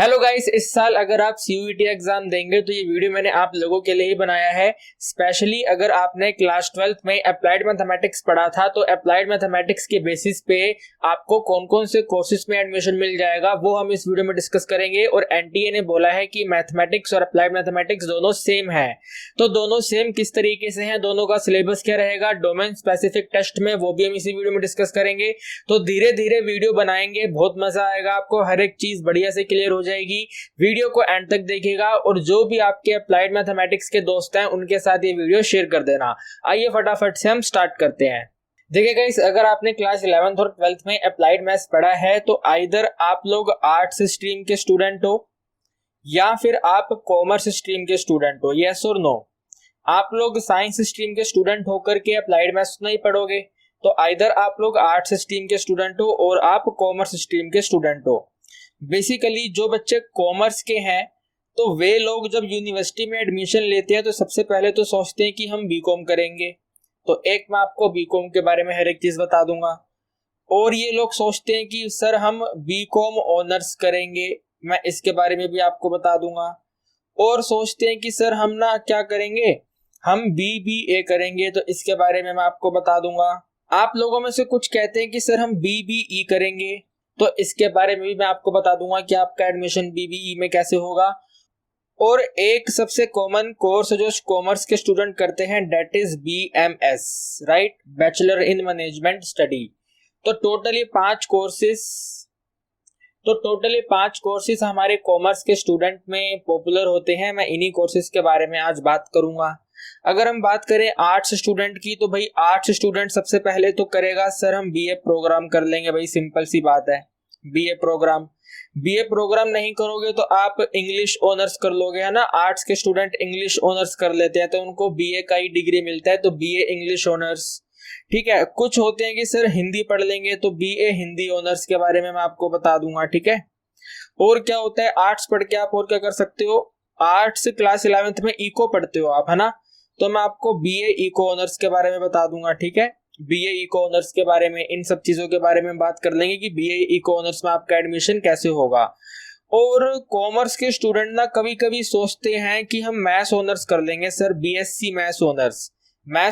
Hello guys, इस साल अगर आप सीयूईटी एग्जाम देंगे तो ये वीडियो मैंने आप लोगों के लिए ही बनाया है। स्पेशली अगर आपने क्लास 12th में अप्लाइड मैथमेटिक्स पढ़ा था तो अप्लाइड मैथमेटिक्स के बेसिस पे आपको कौन कौन से कोर्सेज में एडमिशन मिल जाएगा वो हम इस वीडियो में डिस्कस करेंगे। और एनटीए ने बोला है कि मैथमेटिक्स और अप्लाइड मैथमेटिक्स दोनों सेम है, तो दोनों सेम किस तरीके से हैं, दोनों का सिलेबस क्या रहेगा, डोमेन स्पेसिफिक टेस्ट में, वो भी हम इसी वीडियो में डिस्कस करेंगे। तो धीरे धीरे वीडियो बनाएंगे, बहुत मजा आएगा आपको, हर एक चीज बढ़िया से क्लियर हो जाएगी। वीडियो को एंड तक देखिएगा और जो भी आपके अप्लाइड मैथमेटिक्स के दोस्त हैं उनके साथ ये वीडियो शेयर कर देना। आइए फटाफट से हम स्टार्ट करते हैं। देखिए गाइस, अगर आपने क्लास 11th और 12th में अप्लाइड मैथ्स पढ़ा है तो आइदर आप लोग आर्ट्स स्ट्रीम के स्टूडेंट हो या फिर आप कॉमर्स स्ट्रीम के स्टूडेंट हो, यस और नो। आप लोग साइंस स्ट्रीम के स्टूडेंट होकर के अप्लाइड मैथ्स नहीं पढ़ोगे, तो आइदर आप लोग आर्ट्स स्ट्रीम के स्टूडेंट हो और आप कॉमर्स स्ट्रीम के स्टूडेंट हो। बेसिकली जो बच्चे कॉमर्स के हैं तो वे लोग जब यूनिवर्सिटी में एडमिशन लेते हैं तो सबसे पहले तो सोचते हैं कि हम बीकॉम करेंगे। तो एक मैं आपको बीकॉम के बारे में हर एक चीज बता दूंगा। और ये लोग सोचते हैं कि सर हम बीकॉम ऑनर्स करेंगे, मैं इसके बारे में भी आपको बता दूंगा। और सोचते हैं कि सर हम ना क्या करेंगे, हम बीबीए करेंगे, तो इसके बारे में मैं आपको बता दूंगा। आप लोगों में से कुछ कहते हैं कि सर हम बीबीई करेंगे, तो इसके बारे में भी मैं आपको बता दूंगा कि आपका एडमिशन बीबीई में कैसे होगा। और एक सबसे कॉमन कोर्स जो कॉमर्स के स्टूडेंट करते हैं that is BMS, right, bachelor in management study. तो टोटली पांच कोर्सेज हमारे कॉमर्स के स्टूडेंट में पॉपुलर होते हैं। मैं इन्हीं कोर्सेज के बारे में आज बात करूंगा। अगर हम बात करें आर्ट्स स्टूडेंट की तो भाई आर्ट्स स्टूडेंट सबसे पहले तो करेगा सर हम बीए प्रोग्राम कर लेंगे, भाई सिंपल सी बात है, बीए प्रोग्राम नहीं करोगे तो आप इंग्लिश ऑनर्स कर लोगे, है ना। आर्ट्स के स्टूडेंट इंग्लिश ऑनर्स कर लेते हैं तो उनको बीए का ही डिग्री मिलता है, तो बीए इंग्लिश ऑनर्स, ठीक है। कुछ होते हैं कि सर हिंदी पढ़ लेंगे तो बीए हिंदी ऑनर्स के बारे में मैं आपको बता दूंगा, ठीक है। और क्या होता है, आर्ट्स पढ़ के आप और क्या कर सकते हो, आर्ट्स क्लास 11th में इको पढ़ते हो आप, है ना, तो मैं आपको बीए इको ऑनर्स के बारे में बता दूंगा, ठीक है। बीए इको ऑनर्स के बारे में, इन सब चीजों के बारे में बात कर लेंगे कि बीए इको ऑनर्स में आपका एडमिशन कैसे होगा। और कॉमर्स के स्टूडेंट ना कभी कभी सोचते हैं कि हम मैथ्स ऑनर्स कर लेंगे, सर बीएससी मैथ्स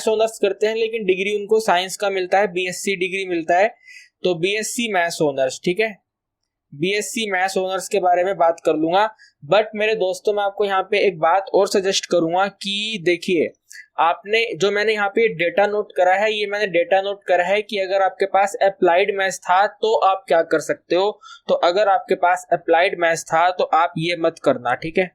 ऑनर्स करते हैं लेकिन डिग्री उनको साइंस का मिलता है, बीएससी डिग्री मिलता है, तो बीएससी मैथ्स ऑनर्स, ठीक है। बीएससी मैथ्स ऑनर्स के बारे में बात कर लूंगा। बट मेरे दोस्तों मैं आपको यहाँ पे एक बात और सजेस्ट करूंगा कि देखिए, आपने जो मैंने यहाँ पे डेटा नोट करा है, ये मैंने डेटा नोट करा है कि अगर आपके पास अप्लाइड मैथ्स था तो आप क्या कर सकते हो। तो अगर आपके पास अप्लाइड मैथ्स था तो आप ये मत करना, ठीक है।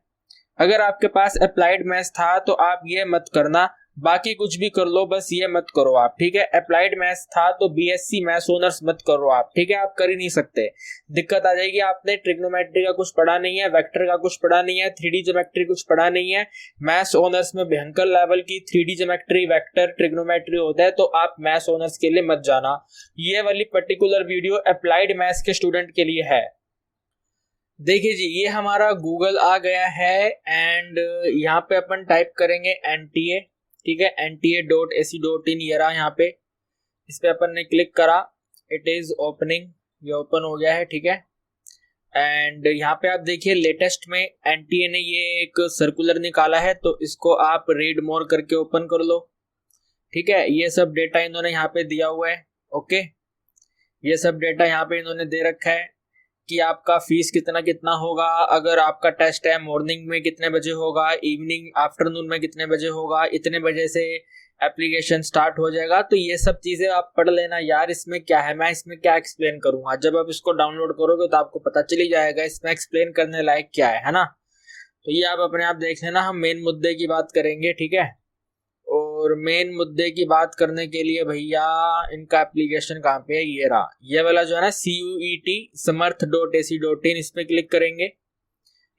अगर आपके पास अप्लाइड मैथ्स था तो आप ये मत करना, बाकी कुछ भी कर लो, बस ये मत करो आप, ठीक है। अप्लाइड मैथ्स था तो बीएससी मैथ्स ऑनर्स मत करो आप, ठीक है, आप कर ही नहीं सकते, दिक्कत आ जाएगी। आपने ट्रिग्नोमेट्री का कुछ पढ़ा नहीं है, वेक्टर का कुछ पढ़ा नहीं है, 3D ज्योमेट्री कुछ पढ़ा नहीं है। मैथ्स ऑनर्स में भयंकर लेवल की 3D ज्योमेट्री, वेक्टर, ट्रिग्नोमेट्री होता है, तो आप मैथ्स ऑनर्स के लिए मत जाना। ये वाली पर्टिकुलर वीडियो अप्लाइड मैथ्स के स्टूडेंट के लिए है। देखिए जी, ये हमारा गूगल आ गया है एंड यहाँ पे अपन टाइप करेंगे एनटीए, ठीक है, nta.ac.in, ये रहा यहाँ पे, इस पे अपन ने क्लिक करा, इट इज ओपनिंग, ये ओपन हो गया है, ठीक है। एंड यहाँ पे आप देखिए लेटेस्ट में एनटीए ने ये एक सर्कुलर निकाला है, तो इसको आप रीड मोर करके ओपन कर लो, ठीक है। ये सब डेटा इन्होंने यहाँ पे दिया हुआ है, ओके, ये सब डेटा यहाँ पे इन्होंने दे रखा है कि आपका फीस कितना कितना होगा, अगर आपका टेस्ट है मॉर्निंग में कितने बजे होगा, इवनिंग आफ्टरनून में कितने बजे होगा, इतने बजे से एप्लीकेशन स्टार्ट हो जाएगा। तो ये सब चीजें आप पढ़ लेना यार, इसमें क्या है, मैं इसमें क्या एक्सप्लेन करूंगा, जब आप इसको डाउनलोड करोगे तो आपको पता चली जाएगा इसमें एक्सप्लेन करने लायक क्या है ना। तो ये आप अपने आप देख लेना, हम मेन मुद्दे की बात करेंगे, ठीक है। और मेन मुद्दे की बात करने के लिए भैया इनका एप्लीकेशन कहाँ पे है, ये रहा, ये वाला जो है ना CUET samarth.ac.in, इस पे क्लिक करेंगे,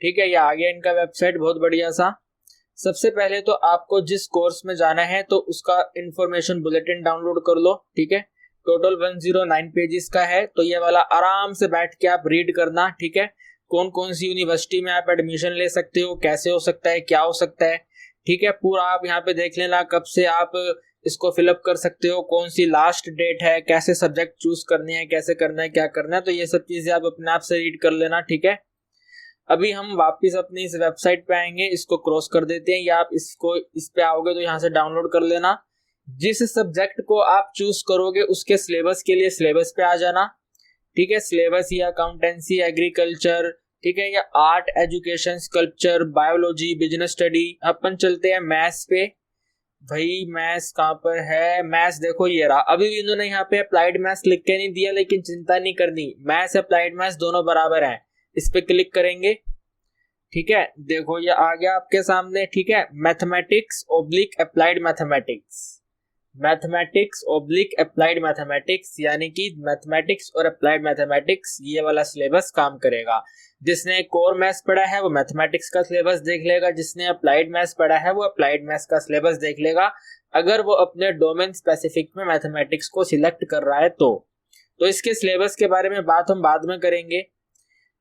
ठीक है। ये आ गया इनका वेबसाइट, बहुत बढ़िया सा। सबसे पहले तो आपको जिस कोर्स में जाना है तो उसका इंफॉर्मेशन बुलेटिन डाउनलोड कर लो, ठीक है। टोटल 109 पेजेस का है, तो ये वाला आराम से बैठ के आप रीड करना, ठीक है। कौन कौन सी यूनिवर्सिटी में आप एडमिशन ले सकते हो, कैसे हो सकता है, क्या हो सकता है, ठीक है, पूरा आप यहाँ पे देख लेना, कब से आप इसको फिलअप कर सकते हो, कौन सी लास्ट डेट है, कैसे सब्जेक्ट चूज करने हैं, कैसे करना है, क्या करना है, तो ये सब चीजें आप अपने आप से रीड कर लेना, ठीक है। अभी हम वापस अपनी इस वेबसाइट पे आएंगे, इसको क्रॉस कर देते हैं, या आप इस पे आओगे तो यहाँ से डाउनलोड कर लेना। जिस सब्जेक्ट को आप चूज करोगे उसके सिलेबस के लिए सिलेबस पे आ जाना, ठीक है। सिलेबस या अकाउंटेंसी, एग्रीकल्चर, ठीक है, या art, education, sculpture, biology, business study. अपन चलते हैं मैथ्स पे। भाई मैथ्स कहाँ पर है? मैथ्स देखो ये रहा। अभी भी इन्होंने यहाँ पे अप्लाइड मैथ्स लिख के नहीं दिया, लेकिन चिंता नहीं करनी, मैथ्स अप्लाइड मैथ्स दोनों बराबर हैं। इस पे क्लिक करेंगे, ठीक है। देखो ये आ गया आपके सामने, ठीक है। Mathematics oblique applied mathematics, mathematics oblique applied mathematics, यानी कि मैथमेटिक्स और अप्लाइड मैथमेटिक्स ये वाला सिलेबस काम करेगा। जिसने कोर मैथ्स पढ़ा है वो मैथमेटिक्स का सिलेबस देख लेगा, जिसने अप्लाइड मैथ्स पढ़ा है वो अप्लाइड मैथ्स का सिलेबस देख लेगा, अगर वो अपने डोमेन स्पेसिफिक में मैथमेटिक्स को सिलेक्ट कर रहा है तो इसके सिलेबस के बारे में बात हम बाद में करेंगे,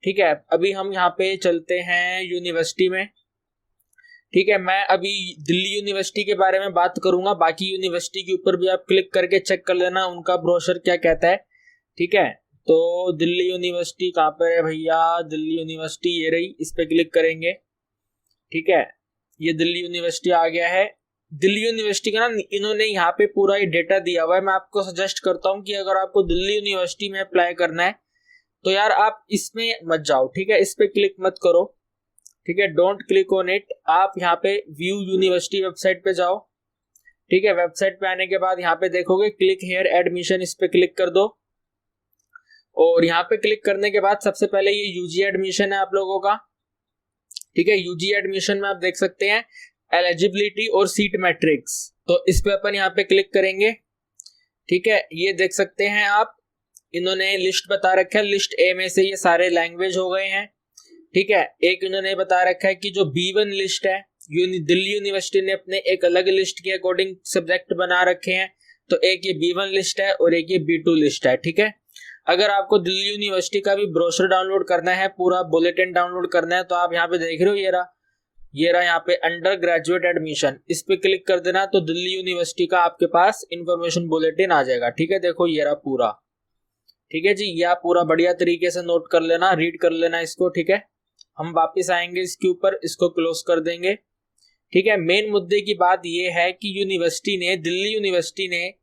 ठीक है। अभी हम यहाँ पे चलते हैं यूनिवर्सिटी में, ठीक है। मैं अभी दिल्ली यूनिवर्सिटी के बारे में बात करूंगा, बाकी यूनिवर्सिटी के ऊपर भी आप क्लिक करके चेक कर लेना उनका ब्रोशर क्या कहता है, ठीक है। तो दिल्ली यूनिवर्सिटी कहाँ पर है भैया? दिल्ली यूनिवर्सिटी ये रही, इस पे क्लिक करेंगे, ठीक है। ये दिल्ली यूनिवर्सिटी आ गया है। दिल्ली यूनिवर्सिटी का ना इन्होंने यहाँ पे पूरा ये डेटा दिया हुआ है। मैं आपको सजेस्ट करता हूँ कि अगर आपको दिल्ली यूनिवर्सिटी में अप्लाई करना है तो यार आप इसमें मत जाओ, ठीक है। इस पे क्लिक मत करो, ठीक है, डोंट क्लिक ऑन इट। आप यहाँ पे व्यू यूनिवर्सिटी वेबसाइट पे जाओ, ठीक है। वेबसाइट पे आने के बाद यहाँ पे देखोगे क्लिक हेयर एडमिशन, इस पे क्लिक कर दो। और यहाँ पे क्लिक करने के बाद सबसे पहले ये यूजी एडमिशन है आप लोगों का, ठीक है। यूजी एडमिशन में आप देख सकते हैं एलिजिबिलिटी और सीट मैट्रिक्स, तो इस पे अपन यहाँ पे क्लिक करेंगे, ठीक है। ये देख सकते हैं आप, इन्होंने लिस्ट बता रखा है, लिस्ट ए में से ये सारे लैंग्वेज हो गए हैं, ठीक है। एक इन्होंने बता रखा है कि जो B1 लिस्ट है, दिल्ली यूनिवर्सिटी ने अपने एक अलग लिस्ट के अकॉर्डिंग सब्जेक्ट बना रखे हैं, तो एक ये B1 लिस्ट है और एक ये B2 लिस्ट है, ठीक है। अगर आपको दिल्ली यूनिवर्सिटी का भी ब्रोशर डाउनलोड करना है, पूरा बुलेटिन डाउनलोड करना है, तो आप यहाँ पे देख रहे हो ये रहा यहाँ पे अंडर ग्रेजुएट एडमिशन, इस पे क्लिक कर देना तो दिल्ली यूनिवर्सिटी का आपके पास इंफॉर्मेशन बुलेटिन आ जाएगा, ठीक है। देखो ये रहा पूरा, ठीक है जी। ये आप पूरा बढ़िया तरीके से नोट कर लेना, रीड कर लेना इसको, ठीक है। हम वापस आएंगे इसके ऊपर, इसको क्लोज कर देंगे, ठीक है। मेन मुद्दे की बात ये है कि दिल्ली यूनिवर्सिटी ने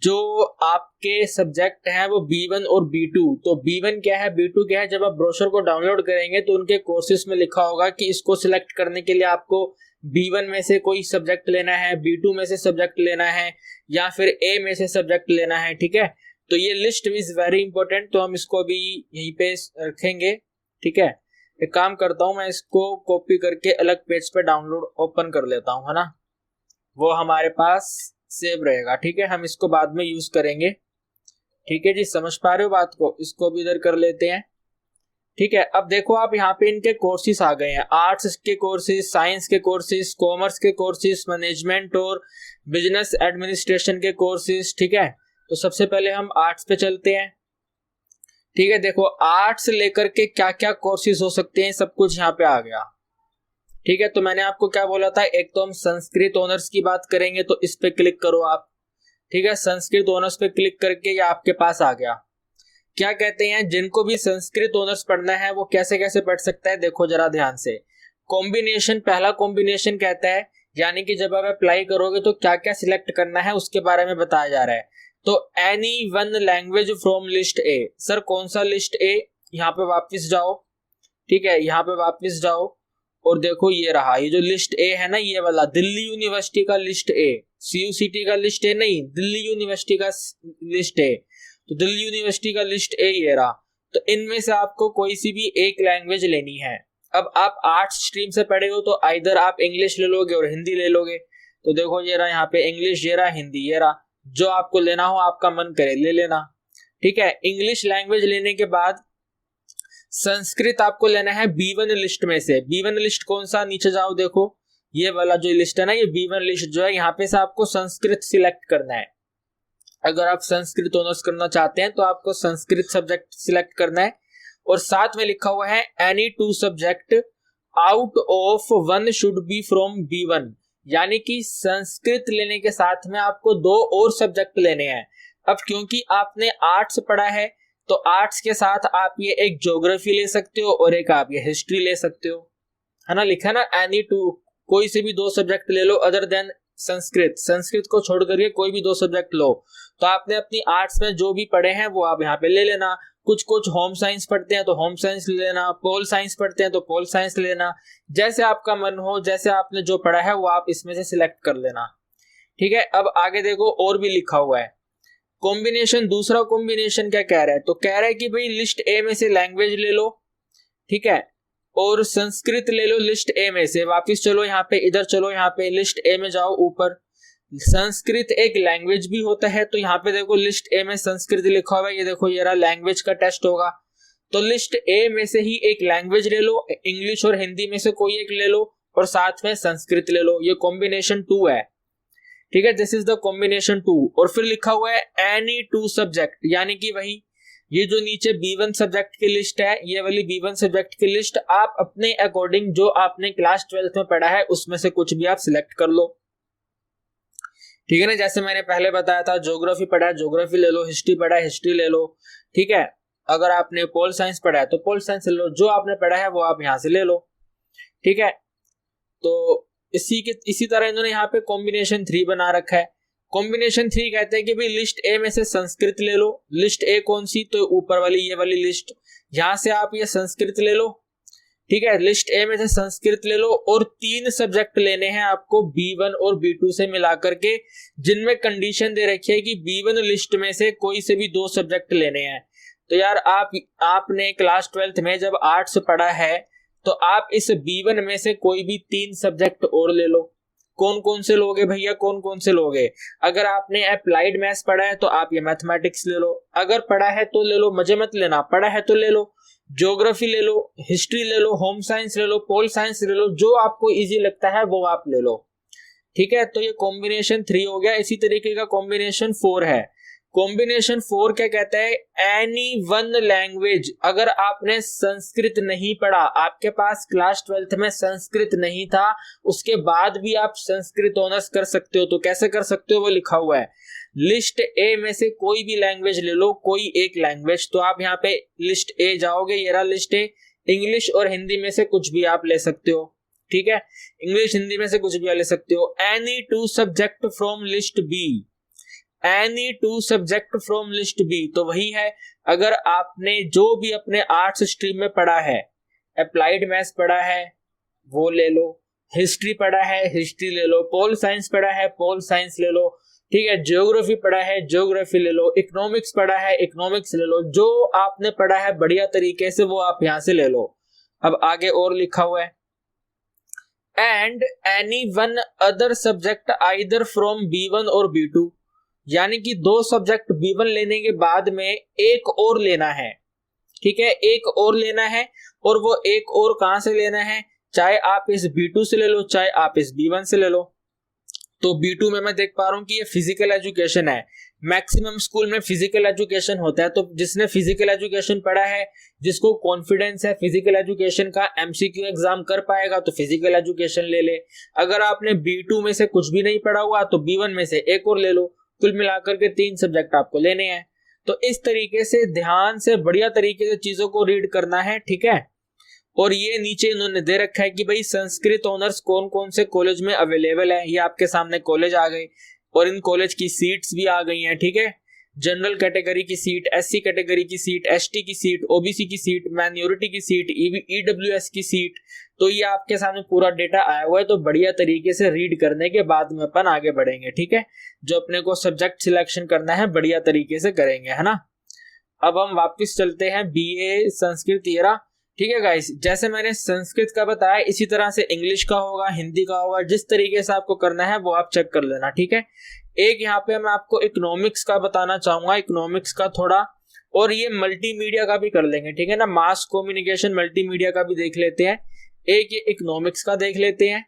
जो आपके सब्जेक्ट हैं वो B1 और B2, तो B1 क्या है, B2 क्या है, जब आप ब्रोशर को डाउनलोड करेंगे तो उनके कोर्सेज में लिखा होगा कि इसको सिलेक्ट करने के लिए आपको B1 में से कोई सब्जेक्ट लेना है, B2 में से सब्जेक्ट लेना है, या फिर A में से सब्जेक्ट लेना है, ठीक है। तो ये लिस्ट इज वेरी इंपॉर्टेंट, तो हम इसको अभी यहीं पे रखेंगे, ठीक है। एक काम करता हूं, मैं इसको कॉपी करके अलग पेज पे डाउनलोड ओपन कर लेता हूं, है ना, वो हमारे पास सेव रहेगा, ठीक है। हम इसको बाद में यूज करेंगे, ठीक है जी। समझ पा रहे हो बात को? इसको भी इधर कर लेते हैं, ठीक है। अब देखो आप यहाँ पे इनके कोर्सेज आ गए हैं, आर्ट्स के कोर्सेज, साइंस के कोर्सेज, कॉमर्स के कोर्सेज, मैनेजमेंट और बिजनेस एडमिनिस्ट्रेशन के कोर्सेज, ठीक है। तो सबसे पहले हम आर्ट्स पे चलते हैं, ठीक है। देखो आर्ट्स लेकर के क्या क्या कोर्सेज हो सकते हैं, सब कुछ यहाँ पे आ गया, ठीक है। तो मैंने आपको क्या बोला था, एक तो हम संस्कृत ऑनर्स की बात करेंगे, तो इस पे क्लिक करो आप, ठीक है। संस्कृत ऑनर्स पे क्लिक करके ये आपके पास आ गया। क्या कहते हैं, जिनको भी संस्कृत ऑनर्स पढ़ना है वो कैसे कैसे पढ़ सकता है, देखो जरा ध्यान से। कॉम्बिनेशन, पहला कॉम्बिनेशन कहता है, यानी कि जब आप अप्लाई करोगे तो क्या क्या सिलेक्ट करना है उसके बारे में बताया जा रहा है। तो any one language from list A, sir कौन सा लिस्ट ए, यहाँ पे वापस जाओ, ठीक है। यहाँ पे वापस जाओ और देखो ये रहा, ये जो लिस्ट ए है ना, ये वाला दिल्ली यूनिवर्सिटी का लिस्ट ए, CUCT का लिस्ट ए नहीं, दिल्ली यूनिवर्सिटी का लिस्ट ए। तो दिल्ली यूनिवर्सिटी का लिस्ट ए ये रहा। तो इनमें से आपको कोई सी भी एक लैंग्वेज लेनी है। अब आप आर्ट्स स्ट्रीम से पढ़े हो तो आइदर आप इंग्लिश ले लोगे और हिंदी ले लोगे, तो देखो ये रहा यहाँ पे इंग्लिश, ये रहा हिंदी, ये रहा, जो आपको लेना हो आपका मन करे ले लेना, ठीक है। इंग्लिश लैंग्वेज लेने के बाद संस्कृत आपको लेना है B1 लिस्ट में से। B1 लिस्ट कौन सा, नीचे जाओ देखो, ये वाला जो लिस्ट है ना, ये B1 लिस्ट जो है, यहाँ पे से आपको संस्कृत सिलेक्ट करना है। अगर आप संस्कृत ऑनर्स करना चाहते हैं तो आपको संस्कृत सब्जेक्ट सिलेक्ट करना है, और साथ में लिखा हुआ है any 2 subject out of 1 should be from B1, यानी कि संस्कृत लेने के साथ में आपको 2 और सब्जेक्ट लेने हैं। अब क्योंकि आपने आर्ट्स पढ़ा है तो आर्ट्स के साथ आप ये एक ज्योग्राफी ले सकते हो और एक आप ये हिस्ट्री ले सकते हो, है ना। लिखा ना एनी टू, कोई से भी 2 सब्जेक्ट ले लो अदर देन संस्कृत, संस्कृत को छोड़ करके कोई भी 2 सब्जेक्ट लो। तो आपने अपनी आर्ट्स में जो भी पढ़े हैं वो आप यहाँ पे ले लेना। कुछ होम साइंस पढ़ते हैं तो होम साइंस ले लेना, पोल साइंस पढ़ते हैं तो पोल साइंस ले लेना, जैसे आपका मन हो, जैसे आपने जो पढ़ा है वो आप इसमें से सिलेक्ट कर लेना, ठीक है। अब आगे देखो और भी लिखा हुआ है कॉम्बिनेशन। दूसरा कॉम्बिनेशन क्या कह रहा है, तो कह रहा है कि भाई लिस्ट ए में से लैंग्वेज ले लो, ठीक है, और संस्कृत ले लो लिस्ट ए में से। वापिस चलो यहाँ पे, इधर चलो, यहाँ पे लिस्ट ए में जाओ ऊपर। संस्कृत एक लैंग्वेज भी होता है, तो यहाँ पे देखो लिस्ट ए में संस्कृत लिखा हुआ है, ये देखो ये रहा, लैंग्वेज का टेस्ट होगा। तो लिस्ट ए में से ही एक लैंग्वेज ले लो, इंग्लिश और हिंदी में से कोई एक ले लो और साथ में संस्कृत ले लो। ये कॉम्बिनेशन 2 है, ठीक है, दिस इज द कॉम्बिनेशन 2। और फिर लिखा हुआ है एनी 2 सब्जेक्ट, यानी कि वही ये जो नीचे B1 सब्जेक्ट की लिस्ट है, ये वाली B1 सब्जेक्ट की लिस्ट आप अपने अकॉर्डिंग जो आपने क्लास 12th में पढ़ा है उसमें से कुछ भी आप सिलेक्ट कर लो, ठीक है ना। जैसे मैंने पहले बताया था, ज्योग्राफी पढ़ा है ज्योग्राफी ले लो, हिस्ट्री पढ़ा है हिस्ट्री ले लो, ठीक है। अगर आपने पोल साइंस पढ़ा है तो पोल साइंस ले लो, जो आपने पढ़ा है वो आप यहां से ले लो, ठीक है। तो इसी तरह इन्होंने यहाँ पे कॉम्बिनेशन 3 बना रखा है। कॉम्बिनेशन 3 कहते हैं कि भाई लिस्ट ए में से संस्कृत ले लो। लिस्ट ए कौन सी, तो ऊपर वाली ये वाली लिस्ट, यहां से आप ये संस्कृत ले लो, ठीक है। लिस्ट ए में से संस्कृत ले लो और 3 सब्जेक्ट लेने हैं आपको B1 और B2 से मिलाकर के, जिनमें कंडीशन दे रखी है कि B1 लिस्ट में से कोई से भी 2 सब्जेक्ट लेने हैं। तो यार आपने क्लास 12th में जब आर्ट्स पढ़ा है तो आप इस B1 में से कोई भी 3 सब्जेक्ट और ले लो। कौन कौन से लोगे भैया, कौन कौन से लोगे? अगर आपने अप्लाइड मैथ्स पढ़ा है तो आप ये मैथमेटिक्स ले लो, अगर पढ़ा है तो ले लो, मजे मत लेना, पढ़ा है तो ले लो। ज्योग्राफी ले लो, हिस्ट्री ले लो, होम साइंस ले लो, पोल साइंस ले लो, जो आपको इजी लगता है वो आप ले लो, ठीक है। तो ये कॉम्बिनेशन 3 हो गया। इसी तरीके का कॉम्बिनेशन 4 है। कॉम्बिनेशन 4 क्या कहता है, एनी वन लैंग्वेज। अगर आपने संस्कृत नहीं पढ़ा, आपके पास क्लास 12th में संस्कृत नहीं था, उसके बाद भी आप संस्कृत ऑनर्स कर सकते हो। तो कैसे कर सकते हो वो लिखा हुआ है, लिस्ट ए में से कोई भी लैंग्वेज ले लो, कोई एक लैंग्वेज। तो आप यहाँ पे लिस्ट ए जाओगे, ये रहा लिस्ट ए, इंग्लिश और हिंदी में से कुछ भी आप ले सकते हो, ठीक है, इंग्लिश हिंदी में से कुछ भी ले सकते हो। Any 2 subject from list B, any 2 subject from list B. तो वही है, अगर आपने जो भी अपने आर्ट्स स्ट्रीम में पढ़ा है, अप्लाइड मैथ्स पढ़ा है वो ले लो, हिस्ट्री पढ़ा है हिस्ट्री ले लो, पोल साइंस पढ़ा है पोल साइंस ले लो, ठीक है, ज्योग्राफी पढ़ा है ज्योग्राफी ले लो, इकोनॉमिक्स पढ़ा है इकोनॉमिक्स ले लो, जो आपने पढ़ा है बढ़िया तरीके से वो आप यहां से ले लो। अब आगे और लिखा हुआ है, and any one other subject either from B1 और B2, यानी कि 2 सब्जेक्ट B1 लेने के बाद में एक और लेना है, ठीक है, एक और लेना है। और वो एक और कहां से लेना है, चाहे आप इस B2 से ले लो, चाहे आप इस B1 से ले लो। तो B2 में मैं देख पा रहा हूं कि ये फिजिकल एजुकेशन है, मैक्सिमम स्कूल में फिजिकल एजुकेशन होता है। तो जिसने फिजिकल एजुकेशन पढ़ा है, जिसको कॉन्फिडेंस है फिजिकल एजुकेशन का MCQ एग्जाम कर पाएगा, तो फिजिकल एजुकेशन ले ले। अगर आपने B2 में से कुछ भी नहीं पढ़ा हुआ तो B1 में से एक और ले लो। कुल मिलाकर के 3 सब्जेक्ट आपको लेने हैं। तो इस तरीके से ध्यान से बढ़िया तरीके से चीजों को रीड करना है, ठीक है। और ये नीचे इन्होंने दे रखा है कि भाई संस्कृत ऑनर्स कौन कौन से कॉलेज में अवेलेबल है। ये आपके सामने कॉलेज आ गए और इन कॉलेज की सीट्स भी आ गई हैं, ठीक है। जनरल कैटेगरी की सीट, SC कैटेगरी की सीट, ST की सीट, OBC की सीट, माइनॉरिटी की सीट, EWS की सीट। तो ये आपके सामने पूरा डेटा आया हुआ है। तो बढ़िया तरीके से रीड करने के बाद में अपन आगे बढ़ेंगे, ठीक है। जो अपने को सब्जेक्ट सिलेक्शन करना है बढ़िया तरीके से करेंगे, है ना। अब हम वापस चलते हैं BA संस्कृत ईरा, ठीक है गाइस। जैसे मैंने संस्कृत का बताया, इसी तरह से इंग्लिश का होगा, हिंदी का होगा, जिस तरीके से आपको करना है वो आप चेक कर लेना, ठीक है। एक यहाँ पे मैं आपको इकोनॉमिक्स का बताना चाहूंगा, इकोनॉमिक्स का थोड़ा, और ये मल्टीमीडिया का भी कर लेंगे, ठीक है ना। मास कम्युनिकेशन मल्टीमीडिया का भी देख लेते हैं। एक ये इकोनॉमिक्स का देख लेते हैं,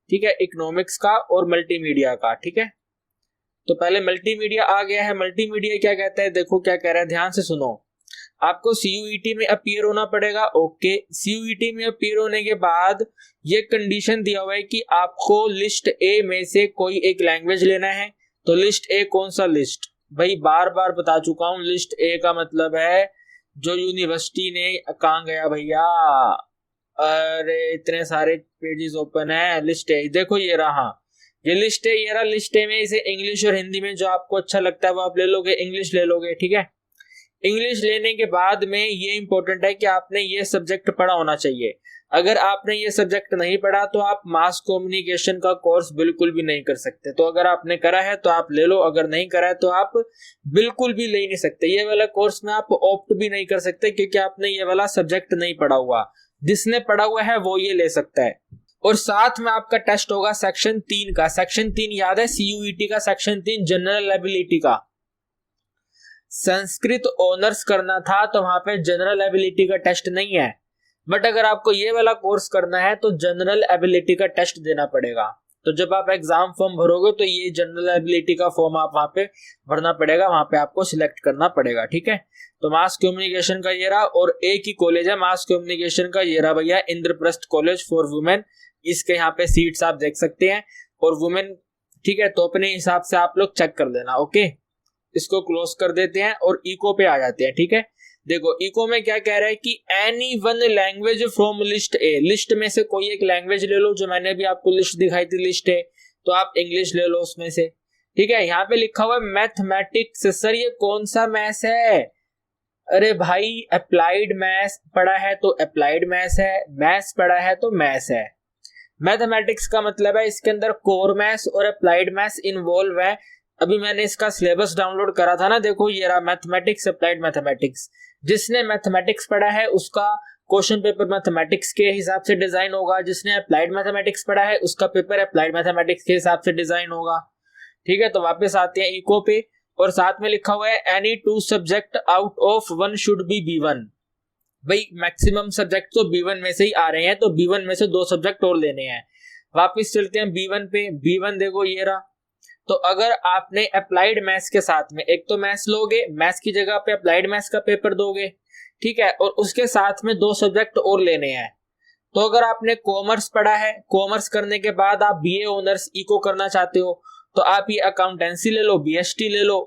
ठीक है, इकोनॉमिक्स का और मल्टीमीडिया का, ठीक है। तो पहले मल्टीमीडिया आ गया है। मल्टीमीडिया क्या कहता है, देखो क्या कह रहा है, ध्यान से सुनो। आपको CUET में अपीयर होना पड़ेगा, ओके। CUET में अपीयर होने के बाद ये कंडीशन दिया हुआ है कि आपको लिस्ट ए में से कोई एक लैंग्वेज लेना है। तो लिस्ट ए कौन सा लिस्ट, भाई बार बार बता चुका हूँ, लिस्ट ए का मतलब है जो यूनिवर्सिटी ने, कहाँ गया भैया, अरे इतने सारे पेजेस ओपन है, लिस्ट ए देखो ये रहा, ये लिस्ट है, ये रहा लिस्ट ए में। इसे इंग्लिश और हिंदी में जो आपको अच्छा लगता है वो आप ले लोगे, इंग्लिश ले लोगे, ठीक है। इंग्लिश लेने के बाद में ये इंपॉर्टेंट है कि आपने ये सब्जेक्ट पढ़ा होना चाहिए। अगर आपने ये सब्जेक्ट नहीं पढ़ा तो आप मास कम्युनिकेशन का कोर्स बिल्कुल भी नहीं कर सकते। तो अगर आपने करा है तो आप ले लो, अगर नहीं करा है तो आप बिल्कुल भी ले नहीं सकते। ये वाला कोर्स में आप ऑप्ट भी नहीं कर सकते क्योंकि आपने ये वाला सब्जेक्ट नहीं पढ़ा हुआ। जिसने पढ़ा हुआ है वो ये ले सकता है। और साथ में आपका टेस्ट होगा सेक्शन 3 का। सेक्शन 3 याद है, सीयूईटी का सेक्शन 3 जनरल एबिलिटी का। संस्कृत ऑनर्स करना था तो वहां पे जनरल एबिलिटी का टेस्ट नहीं है, बट अगर आपको ये वाला कोर्स करना है तो जनरल एबिलिटी का टेस्ट देना पड़ेगा। तो जब आप एग्जाम फॉर्म भरोगे तो ये जनरल एबिलिटी का फॉर्म आप वहां पे भरना पड़ेगा, वहां पे आपको सिलेक्ट करना पड़ेगा, ठीक है। तो मास कम्युनिकेशन का ये रहा, और एक ही कॉलेज है मास कम्युनिकेशन का, ये रहा भैया इंद्रप्रस्थ कॉलेज फॉर वुमेन। इसके यहाँ पे सीट्स आप देख सकते हैं और वुमेन, ठीक है। तो अपने हिसाब से आप लोग चेक कर लेना, ओके। इसको क्लोज कर देते हैं और इको पे आ जाते हैं, ठीक है। देखो इको में क्या कह रहा है कि any one language from list A, list में से कोई एक लैंग्वेज ले लो। जो मैंने भी आपको लिस्ट दिखाई थी लिस्ट है, तो आप इंग्लिश ले लो उसमें से, ठीक है। यहाँ पे लिखा हुआ है मैथमेटिक्स। सर ये कौन सा मैथ्स है? अरे भाई अप्लाइड मैथ्स पढ़ा है तो अप्लाइड मैथ्स है, मैथ्स पढ़ा है तो मैथ्स है। मैथमेटिक्स का मतलब है इसके अंदर कोर मैथ्स और अप्लाइड मैथ्स इन्वॉल्व है। अभी मैंने इसका सिलेबस डाउनलोड करा था ना, देखो ये रहा मैथमेटिक्स, अप्लाइड मैथमेटिक्स। जिसने मैथमेटिक्स पढ़ा है उसका क्वेश्चन पेपर मैथमेटिक्स के हिसाब से डिजाइन होगा, जिसने अप्लाइड मैथमेटिक्स पढ़ा है उसका पेपर अप्लाइड मैथमेटिक्स के हिसाब से डिजाइन होगा, ठीक है। तो वापस आते हैं इको पे, और साथ में लिखा हुआ है any two subject out of one should be B1। भाई मैक्सिमम सब्जेक्ट तो B1 में से ही आ रहे हैं, तो B1 में से 2 सब्जेक्ट और लेने हैं। वापस चलते हैं B1 पे। B1 देखो ये रहा। तो अगर आपने अप्लाइड मैथ्स के साथ में, एक तो मैथ्स लोगे, मैथ्स की जगह पे अप्लाइड मैथ्स का पेपर दोगे, ठीक है, और उसके साथ में 2 सब्जेक्ट और लेने हैं। तो अगर आपने कॉमर्स पढ़ा है, कॉमर्स करने के बाद आप बीए ऑनर्स इको करना चाहते हो, तो आप ये अकाउंटेंसी ले लो, बीएसटी ले लो,